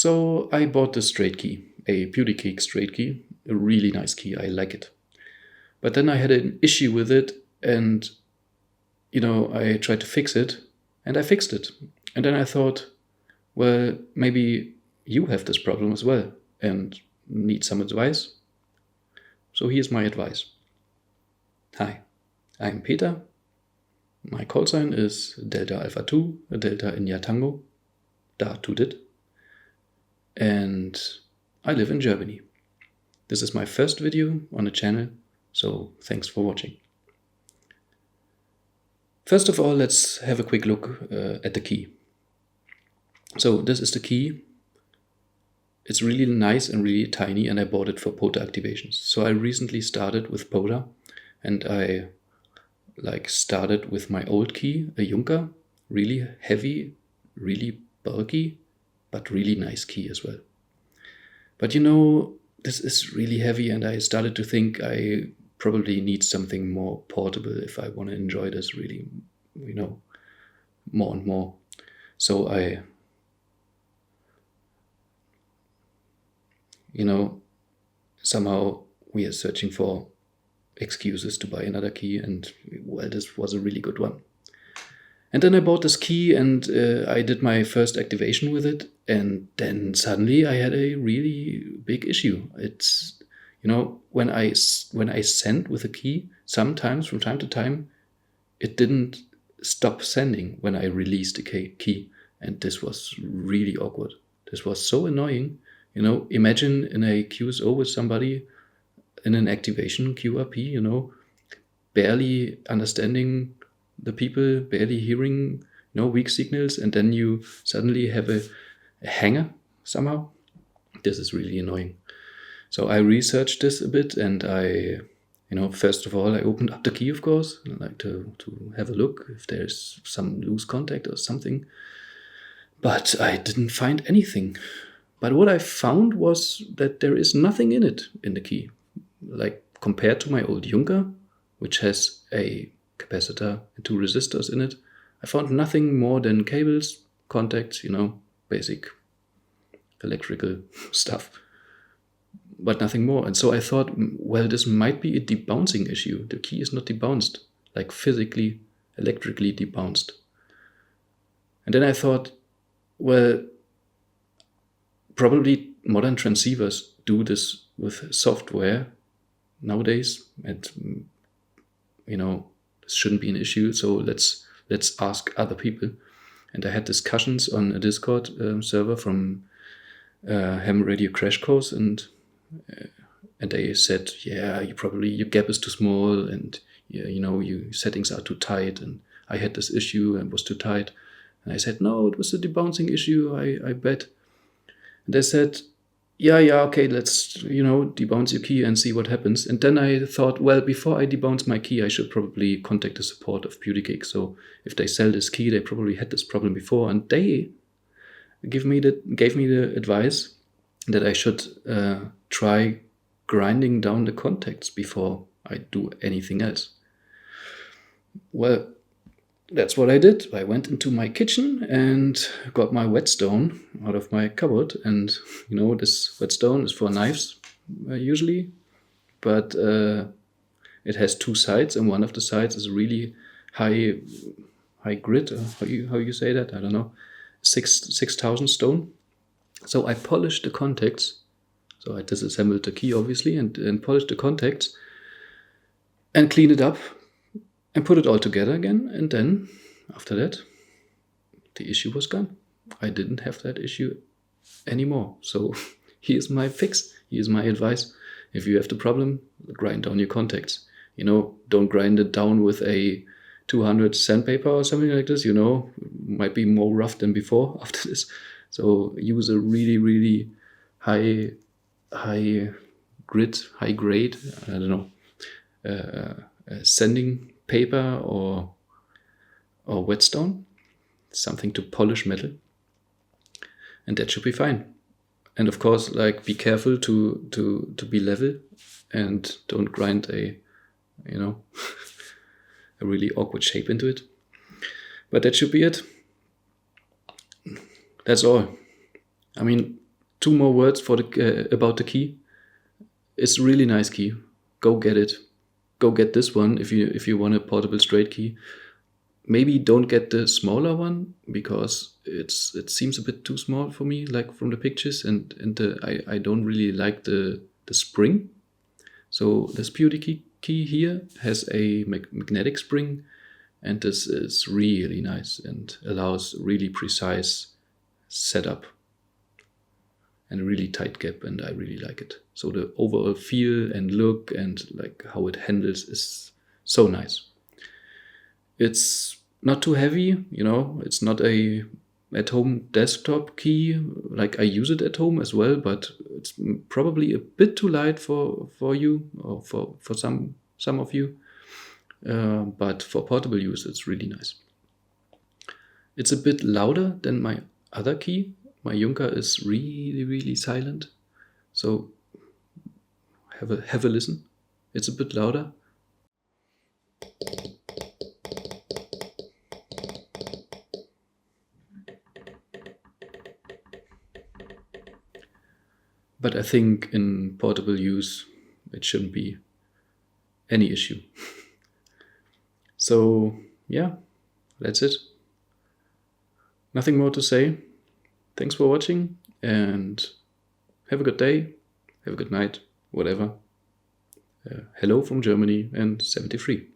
So I bought this straight key, a Putikeeg straight key, a really nice key. I like it. But then I had an issue with it, and I tried to fix it, and I fixed it. And then I thought, well, maybe you have this problem as well and need some advice. So here's my advice. Hi, I'm Peter. My call sign is Delta Alpha 2, Delta India Tango, Da Tudit. And I live in Germany. This is my first video on the channel, so thanks for watching. First of all, let's have a quick look at the key. So this is the key. It's really nice and really tiny, and I bought it for POTA activations. So I recently started with POTA, and I started with my old key, a Junker, really heavy, really bulky, but really nice key as well. But this is really heavy, and I started to think I probably need something more portable if I want to enjoy this really, more and more. So somehow we are searching for excuses to buy another key, and well, this was a really good one. And then I bought this key, and I did my first activation with it, and then suddenly I had a really big issue. It's when I send with a key, sometimes from time to time it didn't stop sending when I released the key, and this was really awkward. This was so annoying. Imagine in a QSO with somebody in an activation QRP, barely understanding the people, barely hearing, weak signals, and then you suddenly have a hanger somehow. This is really annoying. So I researched this a bit, and I, first of all, I opened up the key, of course. I like to have a look if there's some loose contact or something. But I didn't find anything. But what I found was that there is nothing in it, in the key. Like compared to my old Junker, which has a capacitor and 2 resistors in it, I found nothing more than cables, contacts, basic electrical stuff, but nothing more. And so I thought, well, this might be a debouncing issue. The key is not debounced, like physically, electrically debounced. And then I thought, well, probably modern transceivers do this with software nowadays, and this shouldn't be an issue. So let's ask other people. And I had discussions on a Discord server from hamradio crash course, and they said, yeah, your gap is too small, and your settings are too tight. And I had this issue and was too tight. And I said, no, it was a debouncing issue, I bet. And they said, yeah, okay, let's, debounce your key and see what happens. And then I thought, well, before I debounce my key, I should probably contact the support of Putikeeg. So if they sell this key, they probably had this problem before. And they gave me the advice that I should try grinding down the contacts before I do anything else. Well, that's what I did. I went into my kitchen and got my whetstone out of my cupboard. And, this whetstone is for knives, usually. But it has 2 sides, and one of the sides is really high grit. How you say that? I don't know. 6,000 stone. So I polished the contacts. So I disassembled the key, obviously, and polished the contacts and cleaned it up. And put it all together again, and then, after that, the issue was gone. I didn't have that issue anymore. So here's my fix, here's my advice. If you have the problem, grind down your contacts. Don't grind it down with a 200 sandpaper or something like this, might be more rough than before after this. So use a really, really high grit, high grade, I don't know, sanding paper or whetstone, something to polish metal, and that should be fine. And of course, be careful to be level, and don't grind a really awkward shape into it. But that should be it. That's all. I mean, 2 more words for about the key. It's a really nice key. Go get it. Go get this one if you want a portable straight key. Maybe don't get the smaller one because it seems a bit too small for me, like from the pictures, and I don't really like the spring. So this Putikeeg key here has a magnetic spring, and this is really nice and allows really precise setup and a really tight gap, and I really like it. So the overall feel and look and like how it handles is so nice. It's not too heavy, it's not a at-home desktop key. Like I use it at home as well, but it's probably a bit too light for you or for some of you. But for portable use, it's really nice. It's a bit louder than my other key. My Junker is really, really silent. So have a listen. It's a bit louder. But I think in portable use, it shouldn't be any issue. So yeah, that's it. Nothing more to say. Thanks for watching and have a good day, have a good night, whatever. Hello from Germany and 73.